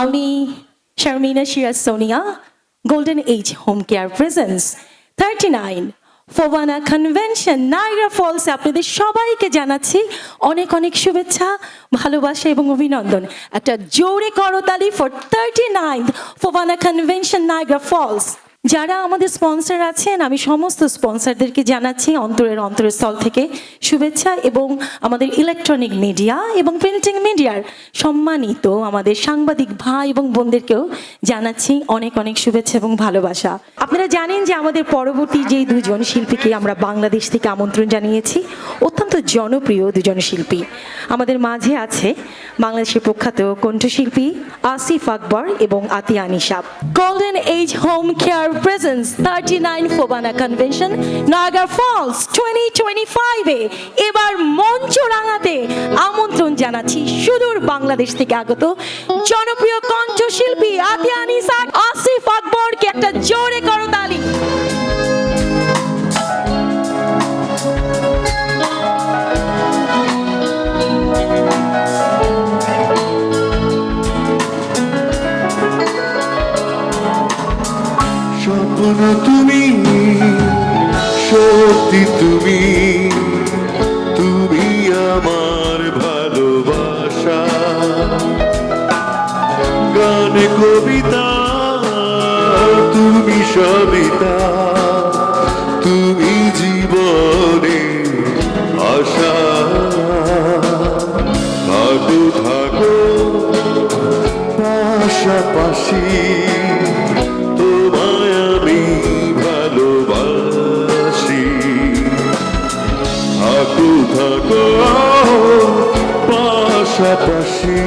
আমি Sharmina Siraj Sonia, golden age home care presents 39 FOBANA convention Niagara ফলসে আপনাদের সবাইকে জানাচ্ছি অনেক অনেক শুভেচ্ছা, ভালোবাসা এবং অভিনন্দন। একটা জোরে করতালি for 39 FOBANA convention Niagara Falls. যারা আমাদের স্পন্সর আছেন, আমি সমস্ত স্পন্সরদেরকে জানাচ্ছি অন্তরের স্থল থেকে শুভেচ্ছা, এবং আমাদের ইলেকট্রনিক মিডিয়া এবং প্রিন্টিং মিডিয়ার সম্মানিত আমাদের সাংবাদিক ভাই এবং বোনদেরকেও জানাচ্ছি অনেক অনেক শুভেচ্ছা এবং ভালোবাসা। আপনারা জানেন যে আমাদের পরবর্তী যে দুজন শিল্পীকে আমরা বাংলাদেশ থেকে আমন্ত্রণ জানিয়েছি, অত্যন্ত জনপ্রিয় দুজন শিল্পী আমাদের মাঝে আছে। বাংলাদেশের প্রখ্যাত কণ্ঠশিল্পী আসিফ আকবর এবং Atiya Nishab. Golden age home care presents 39 FOBANA convention Niagara Falls 2025 এবার মঞ্চ রাঙাতে আমন্ত্রণ জানাচ্ছি সুদূর বাংলাদেশ থেকে আগত জনপ্রিয় কণ্ঠশিল্পী আতিয়া নিশাব, আসিফ আকবরকে একটা জোরে করতালি। স্বপ্ন তুমি, সত্যি তুমি, তুমি আমার ভালোবাসা। গান কবিতা তুমি সবিতা, তুমি জীবনে আশা। থাকো থাকো পাশাপাশি, থাকো থাকো পাশাপাশি,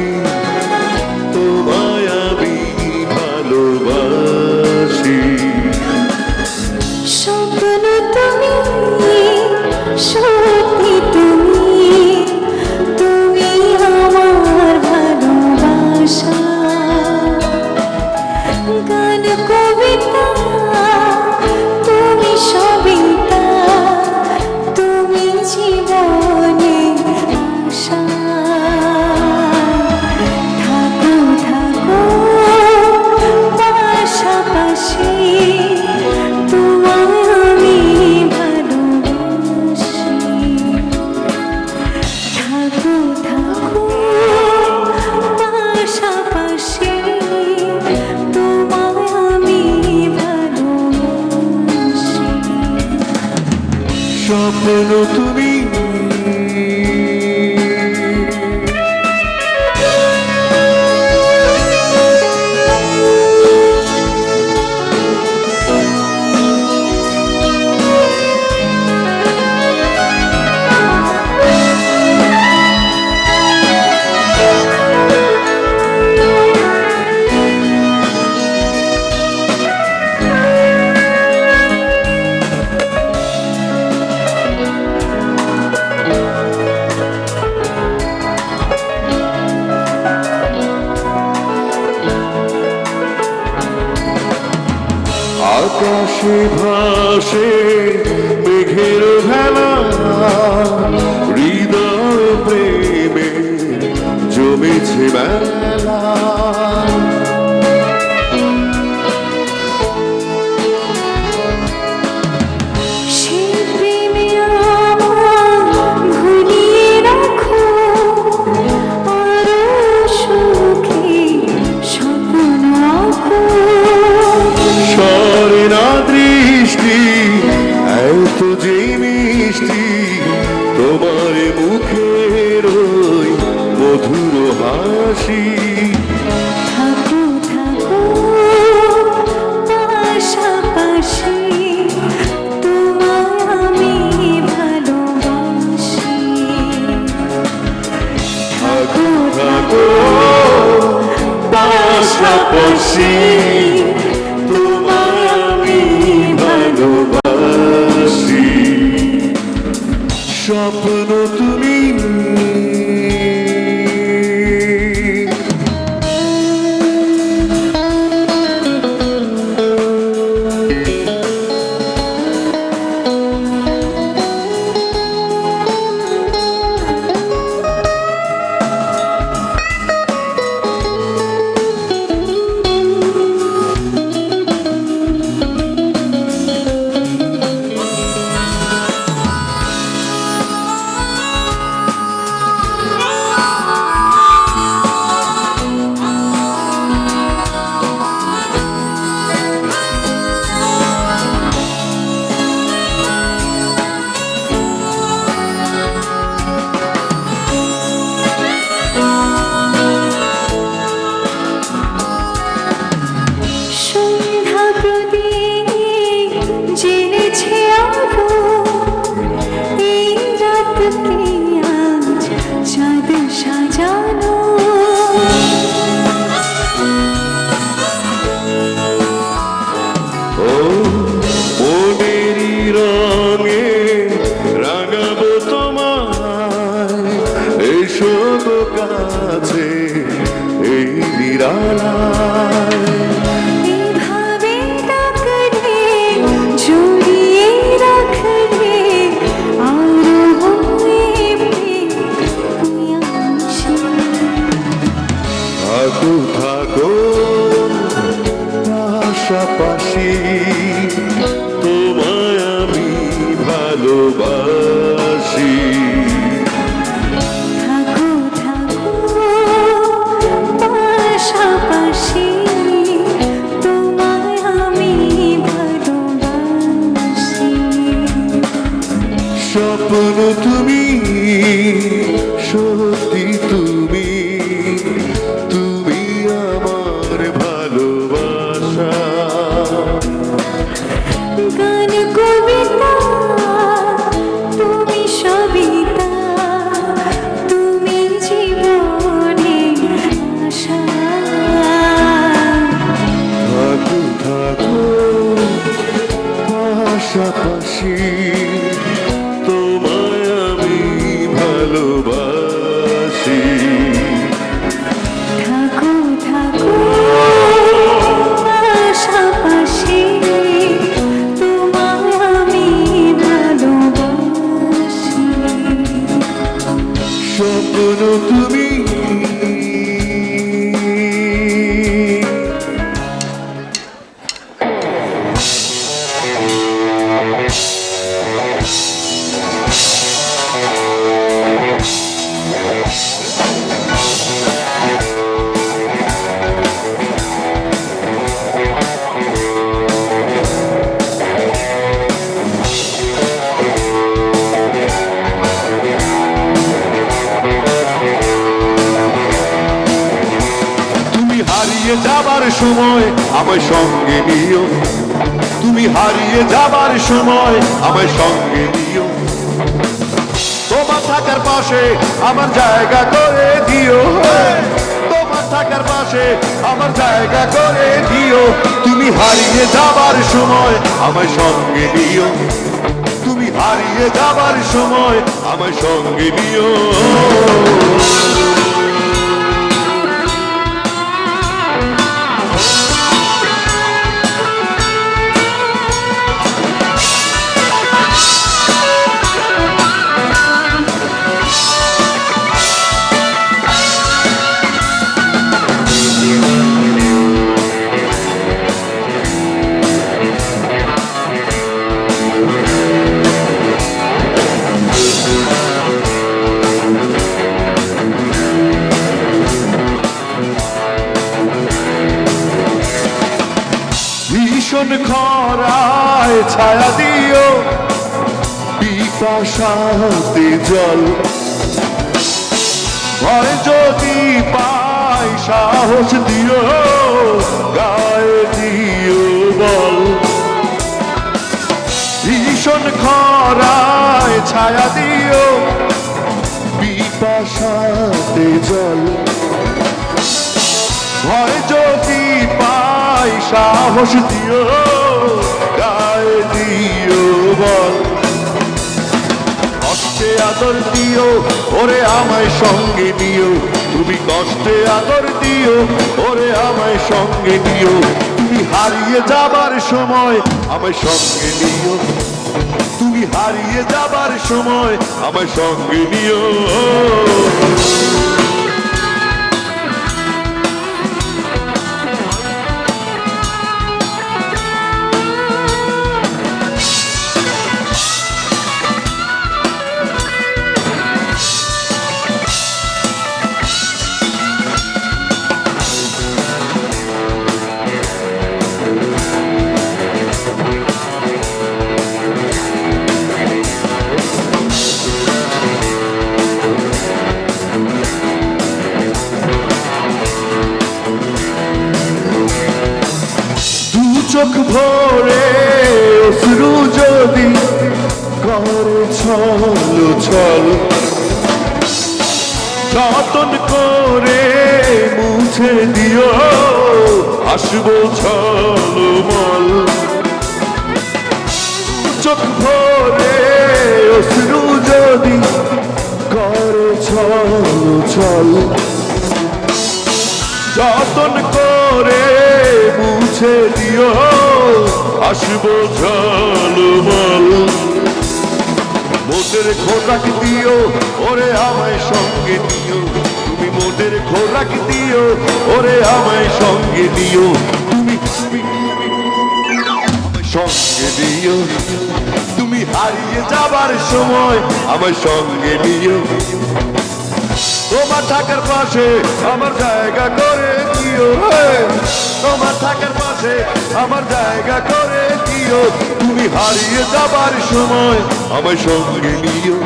তোমায় আমি ভালোবাসি। স্বপ্ন তুমি, সত্যি তুমি, তুমি আমার ভালোবাসা। গান কবিতা তুমি সবিতা, তুমি জীবনে আশা। থাকো থাকো পাশাপাশি, তোমায় আমি ভালোবাসি। থাকো থাকো পাশাপাশি, তোমায় আমি ভালোবাসি। স্বপ্ন তুমি, আকাশে ভাসে মেঘের ভেলা, হৃদয় প্রেমে জমেছে মেলা। সেই প্রেমে আমার ভুলিয়ে রাখো, আরো সুখী স্বপ্ন আঁকো। সরে না দৃষ্টি এত যে মিষ্টি, তোমার মুখের ওই মধুর হাসি। ও মনেরই রঙে রাঙাবো তোমায়, এসো তো কাছে এই নিরালায়। এভাবে ডাকলে জড়িয়ে রাখলে আরো হয়ে প্রিয়াংশী। থাকো থাকো পাশাপাশি, তোমায় আমি ভালোবাসি। থাকো থাকো পাশাপাশি, তোমায় আমি ভালোবাসি। স্বপ্ন তুমি, সত্যি তুমি, তুমি আমার ভালোবাসা। গান কবিতা তুমি সবিতা, তুমি জীবনে আশা। থাকো থাকো পাশাপাশি, তোমায় আমি ভালোবাসি। থাকো থাকো পাশাপাশি, তোমায় আমি ভালোবাসি। স্বপ্ন তুমি। তুমি হারিয়ে যাবার সময় আমায় সঙ্গে নিও, তুমি হারিয়ে যাবার সময় আমায় সঙ্গে নিও। তোমার থাকার পাশে আমার জায়গা করে দিও, তোমার থাকার পাশে আমার জায়গা করে দিও। তুমি হারিয়ে যাবার সময় আমায় সঙ্গে নিও, তুমি হারিয়ে যাবার সময় আমায় সঙ্গে নিও। ভীষণ খরায় ছায়া দিও, পিপাসাতে জল, ভয় যদি পাই সাহস দিও, গায়ে দিও বল। ভীষণ খরায় ছায়া দিও, পিপাসাতে জল, ভয় যদি পাই সাহস দিও, গায়ে দিও বল। কষ্টে আদর দিও ওরে আমায় সঙ্গে নিও, তুমি কষ্টে আদর দিও ওরে আমায় সঙ্গে নিও। তুমি হারিয়ে যাবার সময় আমায় সঙ্গে নিও, তুমি হারিয়ে যাবার সময় আমায় সঙ্গে নিও। চোখ ভরে অশ্রু যদি করে ছল ছল, যতন করে মুছে দিও আসবো ছলমল। চল যতন করে মুছে দিও আসবো ঝলমল মোদের খোরাক দিও ওরে আমায় সঙ্গে নিও তুমি মোদের খোরাক দিও ওরে আমায় সঙ্গে দিও তুমি সঙ্গে দিও তুমি হারিয়ে যাবার সময় আমায় সঙ্গে নিও তোমার থাকার পাশে আমার জায়গা করে দিও তোমার থাকার পাশে আমার জায়গা করে দিও তুমি হারিয়ে যাবার সময় আমায় সঙ্গে নিও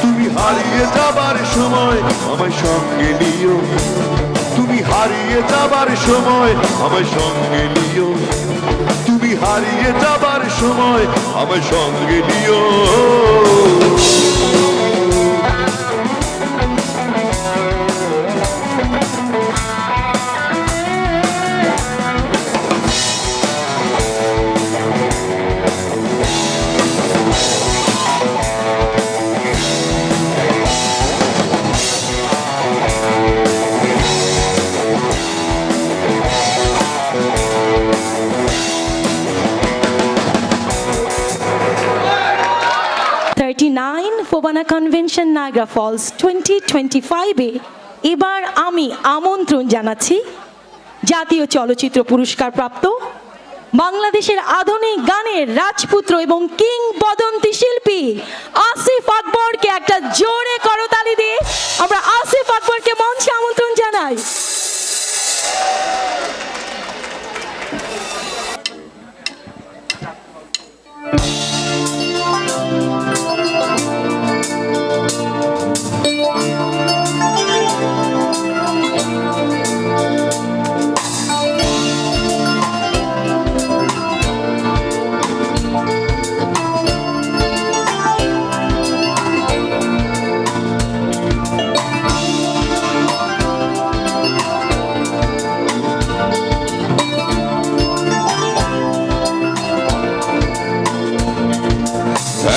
তুমি হারিয়ে যাবার সময় আমায় সঙ্গে নিও তুমি হারিয়ে যাবার সময় আমায় সঙ্গে নিও তুমি হারিয়ে যাবার সময় আমায় সঙ্গে নিও ফোবানা কনভেনশন নায়াগ্রা ফলস 2025-এ এবার আমি আমন্ত্রণ জানাচ্ছি জাতীয় চলচ্চিত্র পুরস্কার প্রাপ্ত বাংলাদেশের আধুনিক গানের রাজপুত্র এবং কিংবদন্তি শিল্পী আসিফ আকবরকে একটা জোরে করতালি দিয়ে আমরা আসিফ আকবরকে মঞ্চে আমন্ত্রণ জানাই।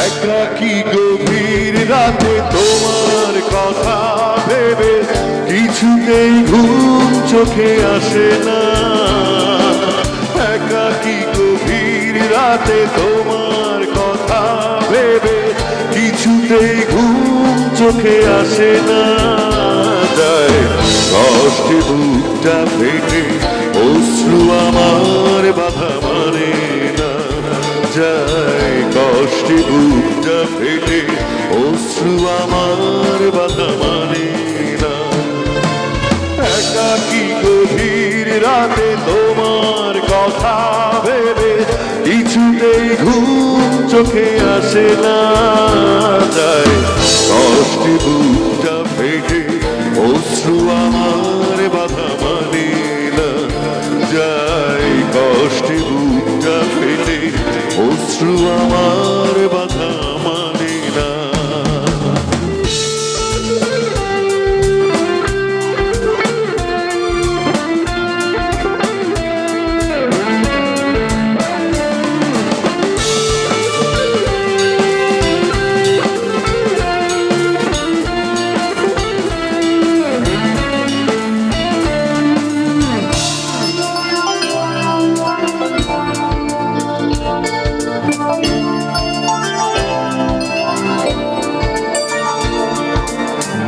একাকী গভীর রাতে তোমার কথা ভেবে কিছুতেই ঘুম চোখে আসে না একাকী গভীর রাতে তোমার কথা ভেবে কিছুতেই ঘুম চোখে আসে না যায় কষ্টে বুকটা ফেটে অশ্রু আমার বাধা মানে না যায় কষ্টে বুকটা ফেটে অশ্রু আমার বাধা মানে না একাকী গভীর রাতে তোমার কথা ভেবে কিছুতেই ঘুম চোখে আসে না যায় কষ্টে বুকটা ফেটে অশ্রু আমার বাধা মানে না যায় কষ্টে বুকটা ফেটে অশ্রু আমার বাধা মানে না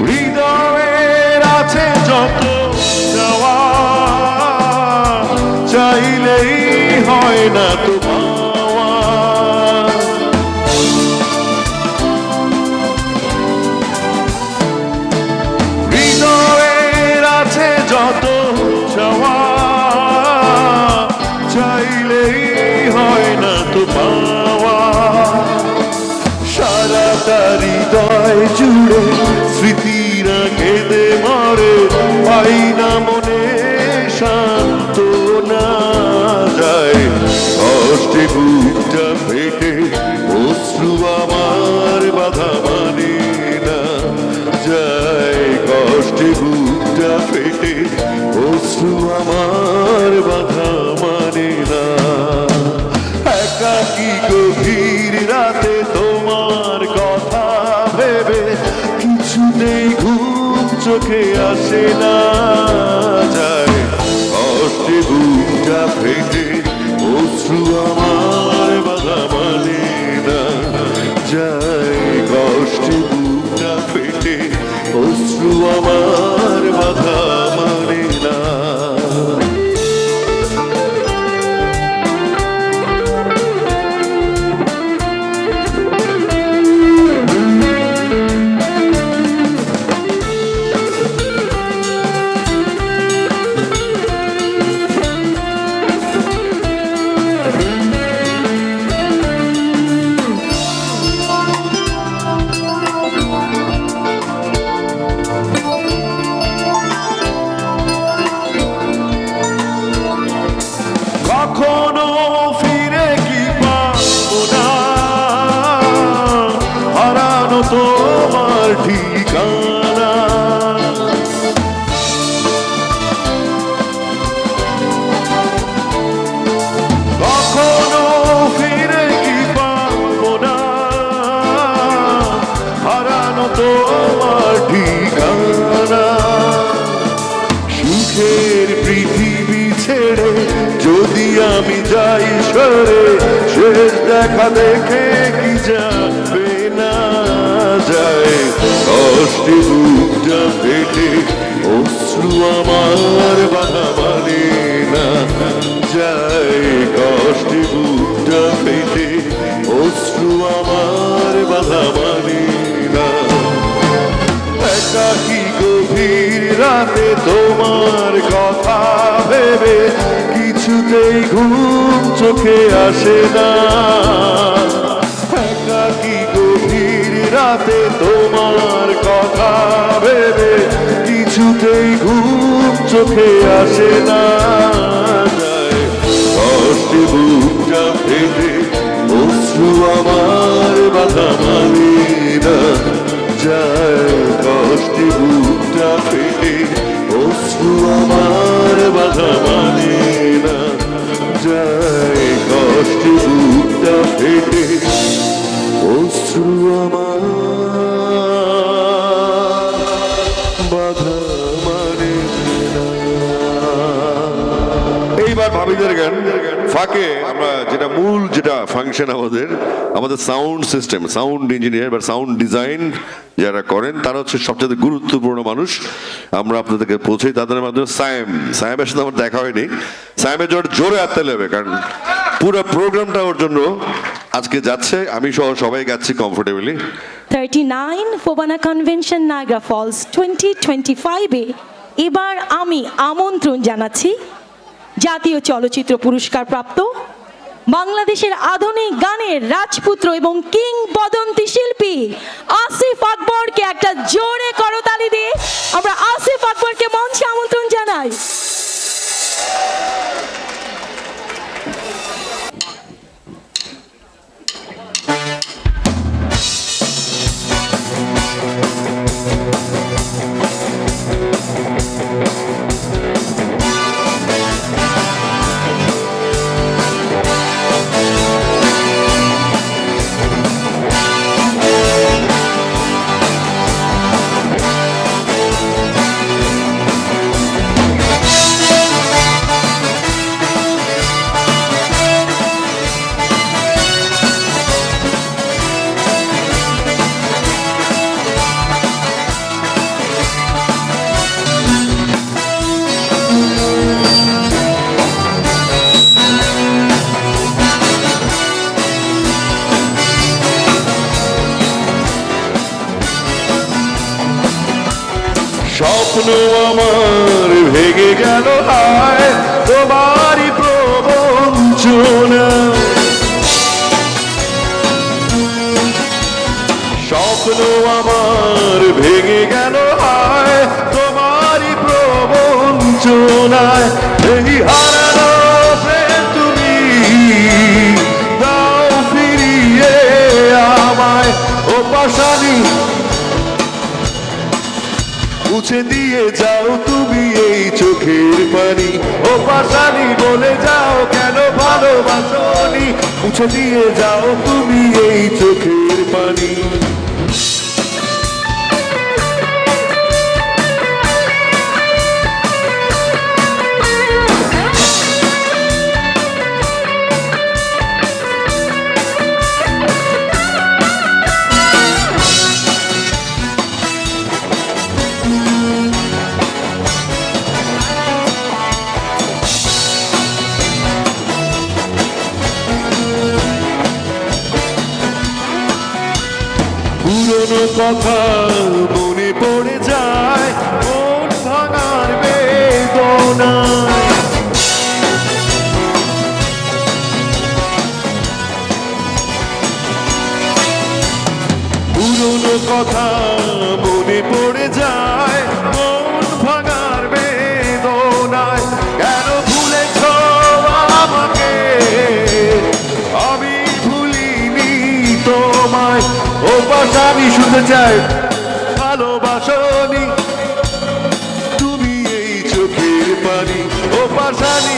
হৃদয়ের আছে যত চাওয়া চাইলেই হয় না তো পাওয়া হৃদয়ের আছে যত চাওয়া চাইলেই হয় না তো পাওয়া সারাটা হৃদয় জুড়ে স্মৃতিরা কেঁদে মরে পাই না মনে শান্ত না যায় কষ্টে বুকটা ফেটে অশ্রু আমার বাধা মানে না যায় কষ্টে বুকটা ফেটে অশ্রু আমার বাধা মানে না একাকী গভীর রাতে তোমার কথা ভেবে কিছুতেই ঘুম চোখে আসে না, যায় কষ্টে বুকটা ফেটে অশ্রু আমার বাধা মানে না, যায় কষ্টে বুকটা ফেটে অশ্রু আমার বাধা মানে না। কখনো ফিরে কি পাবো না হারানো তোমার ঠিকানা, কখনো ফিরে কি পাবো না হারানো তোমার ঠিকানা, সুখের পৃথিবী ছেড়ে যদি আমি যাই সরে শেষ দেখা দেখে কি যাবে না, যায় কষ্টে বুকটা ফেটে অশ্রু আমার বাধা মানে না, যায় কষ্টে বুকটা ফেটে অশ্রু আমার বাধা মানে না। একাকী গভীর রাতে তোমার কথা ভেবে কিছুতেই ঘুম চোখে আসে না, একাকী গভীর রাতে তোমার কথা ভেবে কিছুতেই ঘুম চোখে আসে না, যায় কষ্টে বুকটা ফেটে অশ্রু আমার বাধা মানে না, যায় কষ্টে বুকটা ফেটে অশ্রু আমার বাধা মানে না, যায় কষ্টে বুকটা ফেটে অশ্রু আমার বাধা মানে না। এইবার ভাবিদের গান ফাঁকে আমরা যেটা মূল যেটা ফাংশন আমাদের সাউন্ড সিস্টেম, সাউন্ড ইঞ্জিনিয়ার বা সাউন্ড ডিজাইন যারা করেন তারা হচ্ছে সবচেয়ে গুরুত্বপূর্ণ মানুষ। আমরা আপনাদেরকে পৌঁছাই তাদের মাধ্যমে। সায়েমের সাথে আমার দেখা হয়নি, সায়েমের জন্য জোরে হাততে নেবে, কারণ পুরো প্রোগ্রামটা ওর জন্য আজকে যাচ্ছে, আমি সহ সবাই যাচ্ছি comfortably. 39 FOBANA convention Niagara Falls 2025-এ এবার আমি আমন্ত্রণ জানাচ্ছি জাতীয় চলচ্চিত্র পুরস্কার প্রাপ্ত বাংলাদেশের আধুনিক গানের রাজপুত্র এবং কিংবদন্তি শিল্পী আসিফ আকবরকে একটা জোরে করতালি দিয়ে আমরা আসিফ আকবরকে মঞ্চে আমন্ত্রণ জানাই। স্বপ্ন আমার ভেঙে গেল হায় তোমারই প্রবঞ্চনা, স্বপ্ন আমার ভেঙে গেল হায় তোমারই প্রবঞ্চনায়, এই হারানো প্রেম তুমি দাও ফিরিয়ে আমায়, ও পাশানি মুছে দিয়ে যাও তুমি এই চোখের পানি, ও পাশানি বলে যাও কেন ভালোবাসনি, মুছে দিয়ে যাও তুমি এই চোখের পানি। কথা মনে পড়ে যায় মন ভাঙার বেদনায়। পুরনো কথা মনে পড়ে যায় মন ভাঙার বেদনায়। কেন ভুলেছ আমাকে, আমি ভুলিনি তোমায়। ও পাশা আমি শুনতে চাই, ভালোবাসনি তুমি এই চোখের পানি। ও পাশানি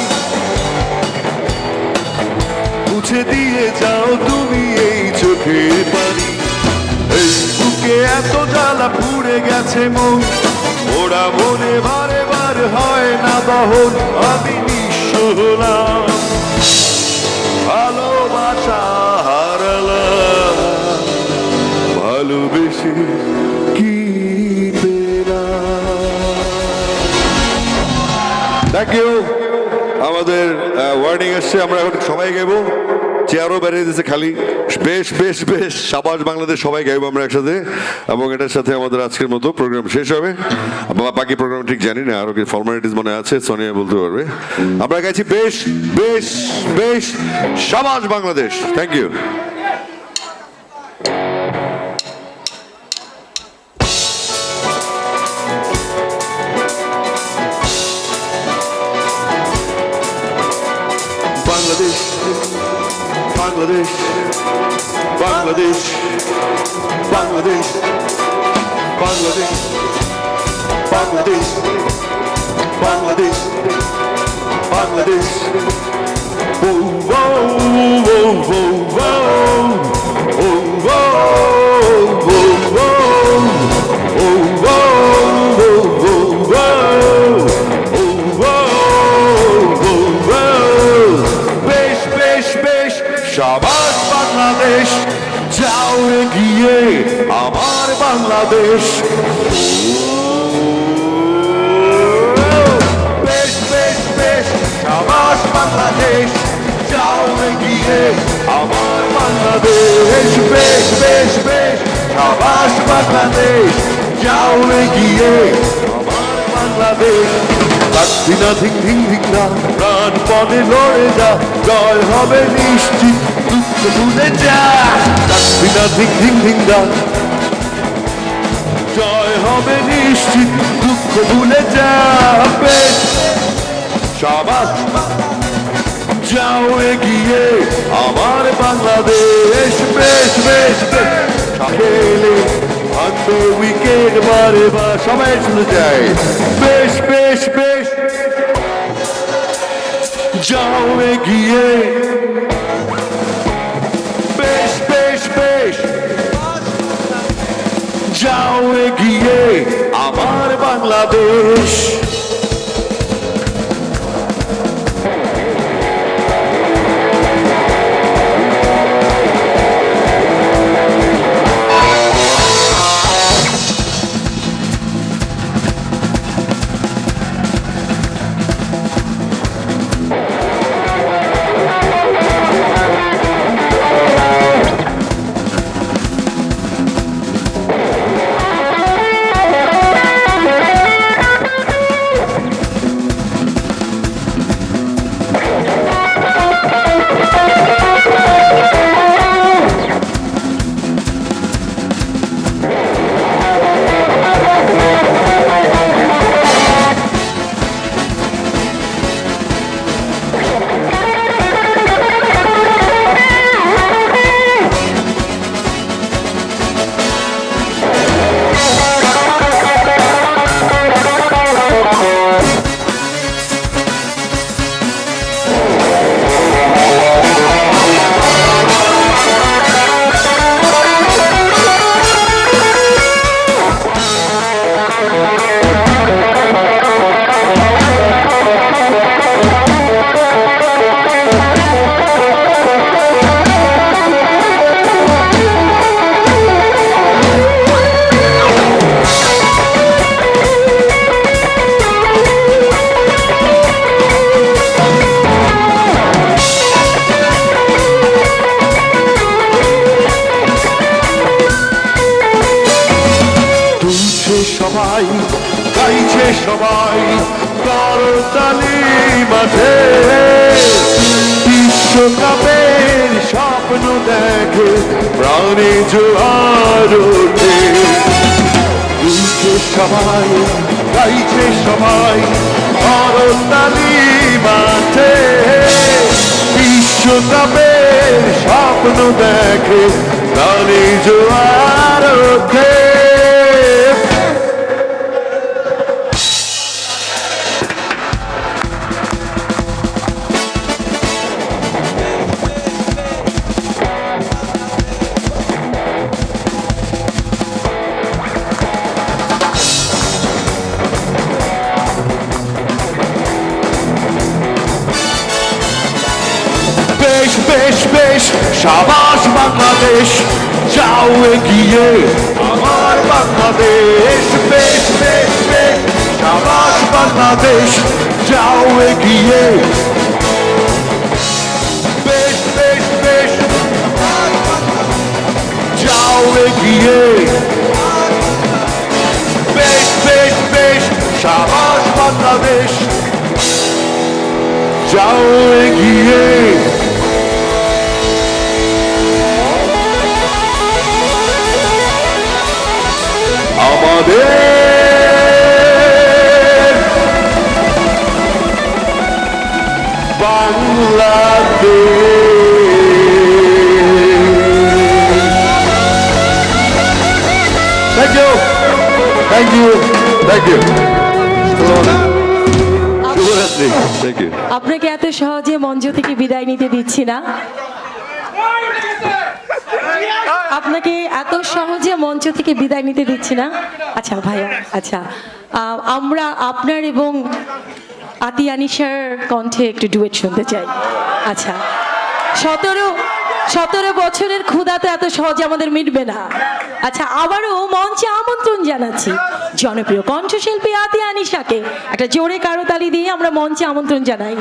মুছে দিয়ে যাও তুমি এই চোখের পানি। এই বুকে এত জ্বালা পুড়ে গেছে মন, ওরা মনে বারে বার হয় না দহন। আমি নিঃস্ব হলাম, ভালোবাসা হারালাম, ভালোবেসে কি পেলাম। Thank you. আমাদের ওয়ার্নিং আসছে, আমরা এখন সবাই গাইবো। চেয়ারও বেরিয়ে দিয়েছে খালি। বেশ বেশ বেশ, সাবাস বাংলাদেশ সবাই গাইবো আমরা একসাথে, এবং এটার সাথে আমাদের আজকের মতো প্রোগ্রাম শেষ হবে। বাকি প্রোগ্রাম ঠিক জানি না, আরো কি ফর্মালিটিস মনে আছে, সোনিয়া বলতে পারবে। আমরা গাইছি বেশ বেশ বেশ, সাবাস বাংলাদেশ। Thank you. বাংলাদেশ বাংলাদেশ বাংলাদেশ বাংলাদেশ বাংলাদেশ বাংলাদেশ বাংলাদেশ বাংলাদেশ। ও ও ও ও ও ও সাবাস বাংলাদেশ, যাও এগিয়ে আমার বাংলাদেশ। বেশ বেশ বেশ, সাবাস বাংলাদেশ, যাও এগিয়ে আমার বাংলাদেশ। বেশ বেশ বেশ, সাবাস বাংলাদেশ, যাও এগিয়ে আমার বাংলাদেশ। লাগছি না ধিং ধিং ধিং না, প্রাণপণে লড়ে যা, জয় হবে নিশ্চিত, দুঃখ ভুলে যা। লাগছি না ধিং ধিং ধিং না, জয় হবে নিশ্চিত, দুঃখ ভুলে যা। বেশ সাবাস, যাও এগিয়ে আমার বাংলাদেশ। বেশ বেশ বেশ, খেলে ভাঙবে উইকেট বারে বার, সবাই শুনে যায়। বেশ বেশ বেশ, যাও এগিয়ে। বেশ বেশ বেশ, যাও এগিয়ে আমার বাংলাদেশ। সবাই করতালি মাঠে বিশ্বকাপের স্বপ্ন দেখে প্রাণে জোয়ার ওঠে দুইছে সবাই গাইছে সবাই করতালি মাঠে বিশ্বকাপের স্বপ্ন দেখে প্রাণে জোয়ার ওঠে বেশ বেশ বেশ সাবাস বাংলাদেশ যাও এগিয়ে আমার বাংলাদেশ বেশ বেশ বেশ সাবাস বাংলাদেশ যাও এগিয়ে বেশ বেশ বেশ যাও এগিয়ে বেশ বেশ বেশ সাবাস বাংলাদেশ যাও এগিয়ে আমাদের Bangladesh thank you thank you thank you শুভরাত্রি থ্যাংক ইউ আপনাকে এত সহজে মঞ্চ থেকে বিদায় নিতে দিচ্ছি না, আপনাকে এত সহজে মঞ্চ থেকে বিদায় নিতে দিচ্ছি না। আচ্ছা ভাইয়া, আচ্ছা আমরা আপনার এবং আতিয়া নিশার কণ্ঠে একটু ডুয়েট শুনতে চাই। আচ্ছা 17 বছরের ক্ষুধা তো এত সহজে আমাদের মিটবে না। আচ্ছা আবারও মঞ্চে আমন্ত্রণ জানাচ্ছি জনপ্রিয় কণ্ঠশিল্পী আতিয়া নিশাকে, একটা জোরে কারো তালি দিয়ে আমরা মঞ্চে আমন্ত্রণ জানাই।